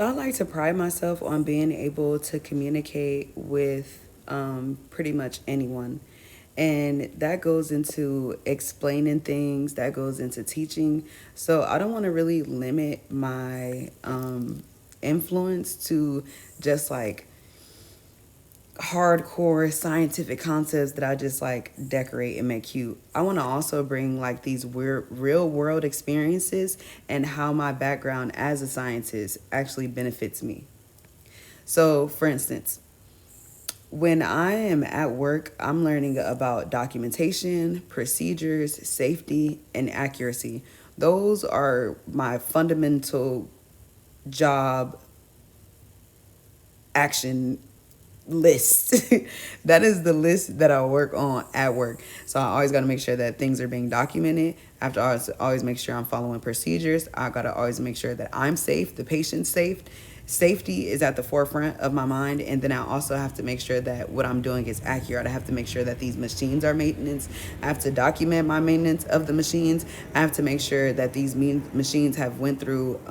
I like to pride myself on being able to communicate with pretty much anyone. And that goes into explaining things, that goes into teaching. So I don't want to really limit my influence to just like hardcore scientific concepts that I just like decorate and make cute. I want to also bring like these weird real world experiences and how my background as a scientist actually benefits me. So, for instance, when I am at work, I'm learning about documentation, procedures, safety, and accuracy. Those are my fundamental job action list. That is the list that I work on at work. So I always got to make sure that things are being documented. I have to always make sure I'm following procedures. I got to always make sure that I'm safe, the patient's safe. Safety is at the forefront of my mind. And then I also have to make sure that what I'm doing is accurate. I have to make sure that these machines are maintenance. I have to document my maintenance of the machines. I have to make sure that these machines have went through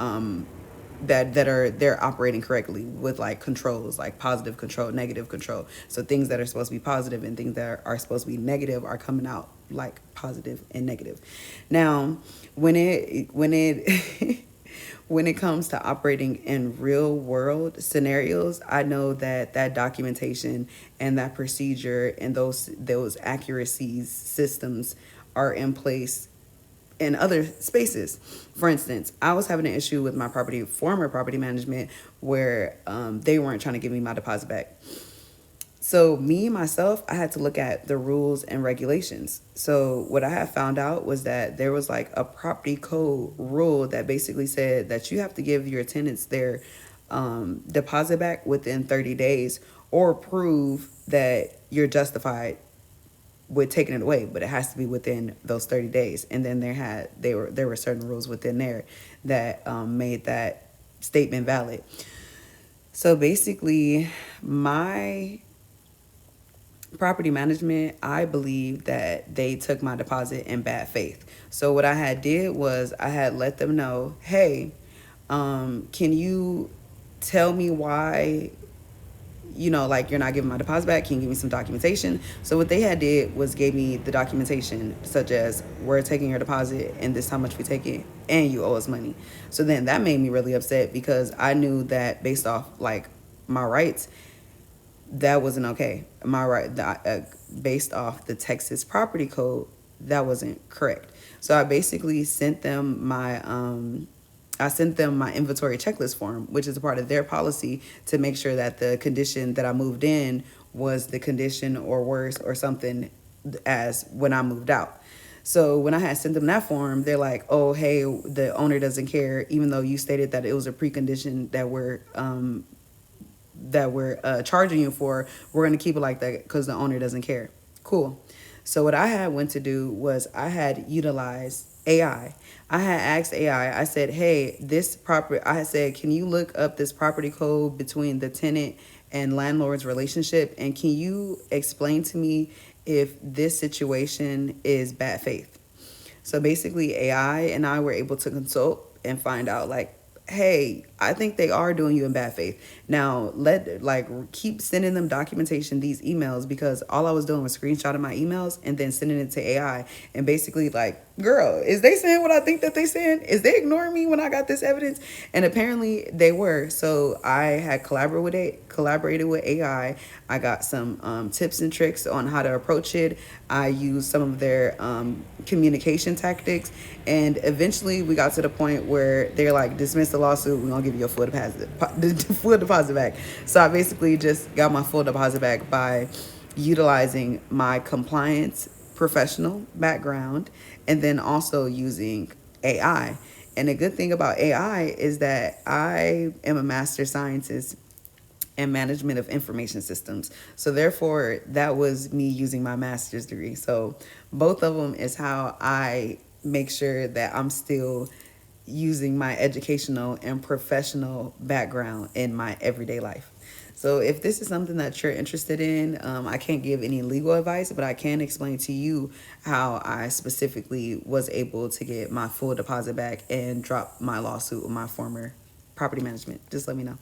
that are they're operating correctly with like controls, like positive control, negative control. So things that are supposed to be positive and things that are supposed to be negative are coming out like positive and negative. Now, when it when it comes to operating in real world scenarios, I know that that documentation and that procedure and those accuracies systems are in place in other spaces. For instance, I was having an issue with my former property management, where they weren't trying to give me my deposit back. So me myself, I had to look at the rules and regulations. So what I had found out was that there was like a property code rule that basically said that you have to give your tenants their deposit back within 30 days, or prove that you're justified with taking it away, but it has to be within those 30 days. And then there were certain rules within there that made that statement valid. So basically, my property management, I believe that they took my deposit in bad faith. So what I had did was I had let them know, hey, can you tell me why, like, you're not giving my deposit back? Can you give me some documentation? So what they had did was gave me the documentation, such as, we're taking your deposit and this is how much we take it, and you owe us money. So then that made me really upset, because I knew that based off like my rights, that wasn't okay. My right, based off the Texas property code, that wasn't correct. So I basically sent them my inventory checklist form, which is a part of their policy, to make sure that the condition that I moved in was the condition or worse or something as when I moved out. So when I had sent them that form, they're like, "Oh, hey, the owner doesn't care, even though you stated that it was a precondition that we're charging you for. We're going to keep it like that because the owner doesn't care." Cool. So what I had went to do was I had utilized AI. I had asked AI, I said, hey, this property, I had said, can you look up this property code between the tenant and landlord's relationship? And can you explain to me if this situation is bad faith? So basically, AI and I were able to consult and find out, like, hey, I think they are doing you in bad faith. Now, keep sending them documentation, these emails, because all I was doing was screenshotting my emails and then sending it to AI. And basically, like, girl, is they saying what I think that they saying? Is they ignoring me when I got this evidence? And apparently they were. So I had collaborated with AI. I got some tips and tricks on how to approach it. I used some of their communication tactics, and eventually we got to the point where they're like, dismiss the lawsuit, we're gonna give you a full deposit back. So I basically just got my full deposit back by utilizing my compliance professional background, and then also using AI. And the good thing about AI is that I am a master scientist and management of information systems. So therefore, that was me using my master's degree. So both of them is how I make sure that I'm still using my educational and professional background in my everyday life. So if this is something that you're interested in, I can't give any legal advice, but I can explain to you how I specifically was able to get my full deposit back and drop my lawsuit with my former property management. Just let me know.